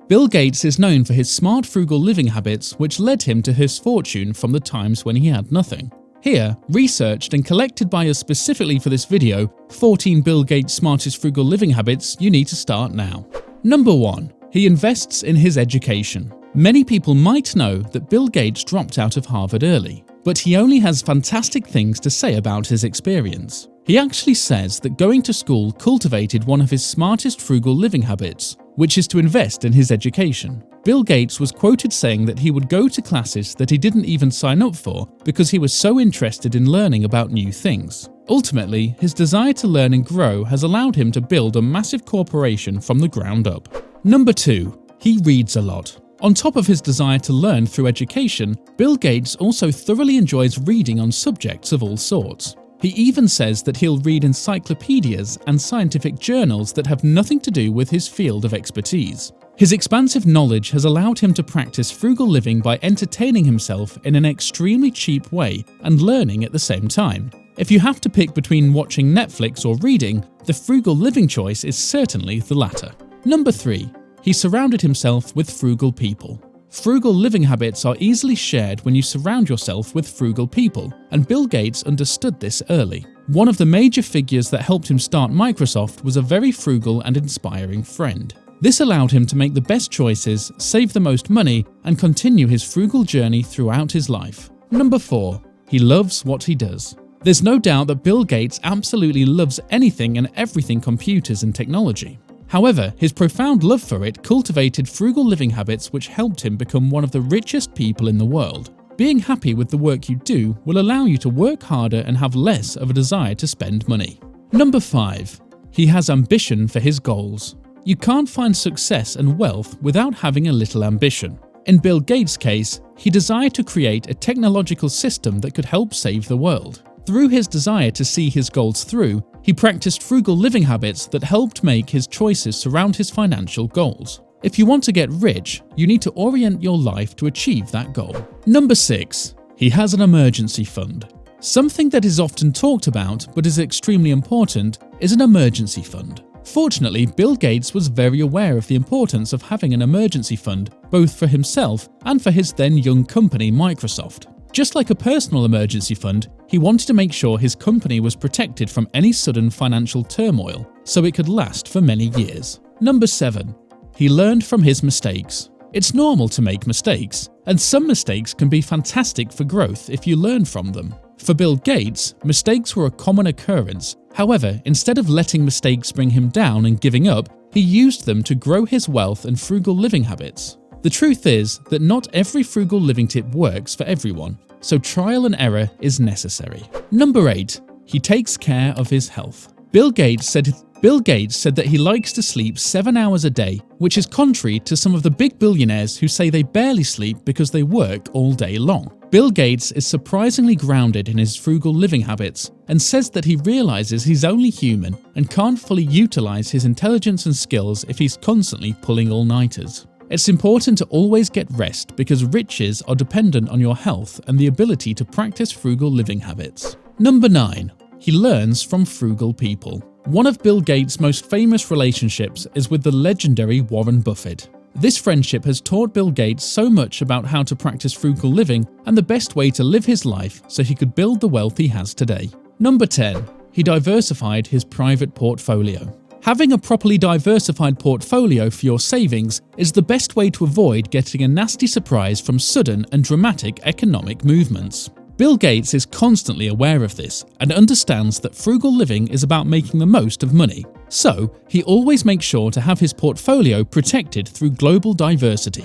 Bill Gates is known for his smart frugal living habits, which led him to his fortune from the times when he had nothing. Here, researched and collected by us specifically for this video, 14 Bill Gates' smartest frugal living habits you need to start now. Number 1. He invests in his education. Many people might know that Bill Gates dropped out of Harvard early, but he only has fantastic things to say about his experience. He actually says that going to school cultivated one of his smartest frugal living habits, which is to invest in his education. Bill Gates was quoted saying that he would go to classes that he didn't even sign up for because he was so interested in learning about new things. Ultimately, his desire to learn and grow has allowed him to build a massive corporation from the ground up. Number 2. He reads a lot. On top of his desire to learn through education, Bill Gates also thoroughly enjoys reading on subjects of all sorts. He even says that he'll read encyclopedias and scientific journals that have nothing to do with his field of expertise. His expansive knowledge has allowed him to practice frugal living by entertaining himself in an extremely cheap way and learning at the same time. If you have to pick between watching Netflix or reading, the frugal living choice is certainly the latter. Number 3. He surrounded himself with frugal people. Frugal living habits are easily shared when you surround yourself with frugal people, and Bill Gates understood this early. One of the major figures that helped him start Microsoft was a very frugal and inspiring friend. This allowed him to make the best choices, save the most money, and continue his frugal journey throughout his life. Number 4. He loves what he does. There's no doubt that Bill Gates absolutely loves anything and everything computers and technology. However, his profound love for it cultivated frugal living habits which helped him become one of the richest people in the world. Being happy with the work you do will allow you to work harder and have less of a desire to spend money. Number 5. He has ambition for his goals. You can't find success and wealth without having a little ambition. In Bill Gates' case, he desired to create a technological system that could help save the world. Through his desire to see his goals through, he practiced frugal living habits that helped make his choices surround his financial goals. If you want to get rich, you need to orient your life to achieve that goal. Number 6. He has an emergency fund. Something that is often talked about but is extremely important is an emergency fund. Fortunately, Bill Gates was very aware of the importance of having an emergency fund, both for himself and for his then young company Microsoft. Just like a personal emergency fund, he wanted to make sure his company was protected from any sudden financial turmoil, so it could last for many years. Number 7. He learned from his mistakes. It's normal to make mistakes, and some mistakes can be fantastic for growth if you learn from them. For Bill Gates, mistakes were a common occurrence. However, instead of letting mistakes bring him down and giving up, he used them to grow his wealth and frugal living habits. The truth is that not every frugal living tip works for everyone, so trial and error is necessary. Number 8. He takes care of his health. Bill Gates said that he likes to sleep 7 hours a day, which is contrary to some of the big billionaires who say they barely sleep because they work all day long. Bill Gates is surprisingly grounded in his frugal living habits and says that he realizes he's only human and can't fully utilize his intelligence and skills if he's constantly pulling all-nighters. It's important to always get rest because riches are dependent on your health and the ability to practice frugal living habits. Number 9. He learns from frugal people. One of Bill Gates' most famous relationships is with the legendary Warren Buffett. This friendship has taught Bill Gates so much about how to practice frugal living and the best way to live his life so he could build the wealth he has today. Number 10. He diversified his private portfolio. Having a properly diversified portfolio for your savings is the best way to avoid getting a nasty surprise from sudden and dramatic economic movements. Bill Gates is constantly aware of this and understands that frugal living is about making the most of money. So, he always makes sure to have his portfolio protected through global diversity.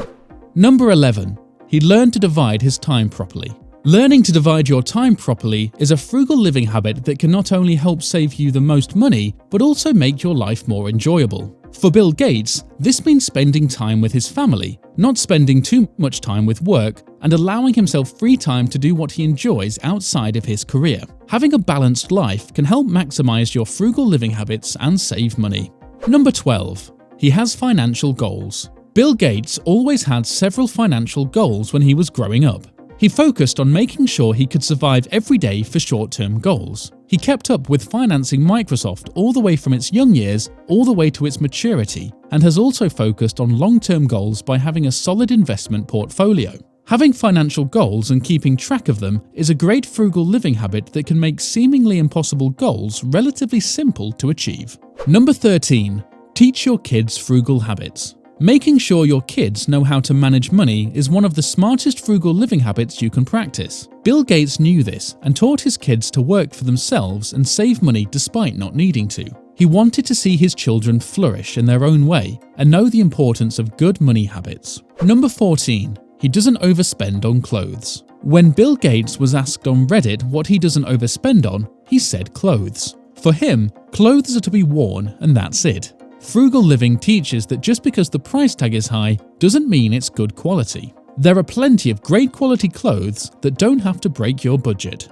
Number 11. He learned to divide his time properly. Learning to divide your time properly is a frugal living habit that can not only help save you the most money, but also make your life more enjoyable. For Bill Gates, this means spending time with his family, not spending too much time with work, and allowing himself free time to do what he enjoys outside of his career. Having a balanced life can help maximize your frugal living habits and save money. Number 12. He has financial goals. Bill Gates always had several financial goals when he was growing up. He focused on making sure he could survive every day for short-term goals. He kept up with financing Microsoft all the way from its young years all the way to its maturity, and has also focused on long-term goals by having a solid investment portfolio. Having financial goals and keeping track of them is a great frugal living habit that can make seemingly impossible goals relatively simple to achieve. Number 13. Teach your kids frugal habits. Making sure your kids know how to manage money is one of the smartest frugal living habits you can practice. Bill Gates knew this and taught his kids to work for themselves and save money despite not needing to. He wanted to see his children flourish in their own way and know the importance of good money habits. Number 14. He doesn't overspend on clothes. When Bill Gates was asked on Reddit what he doesn't overspend on, he said clothes. For him, clothes are to be worn and that's it. Frugal living teaches that just because the price tag is high doesn't mean it's good quality. There are plenty of great quality clothes that don't have to break your budget.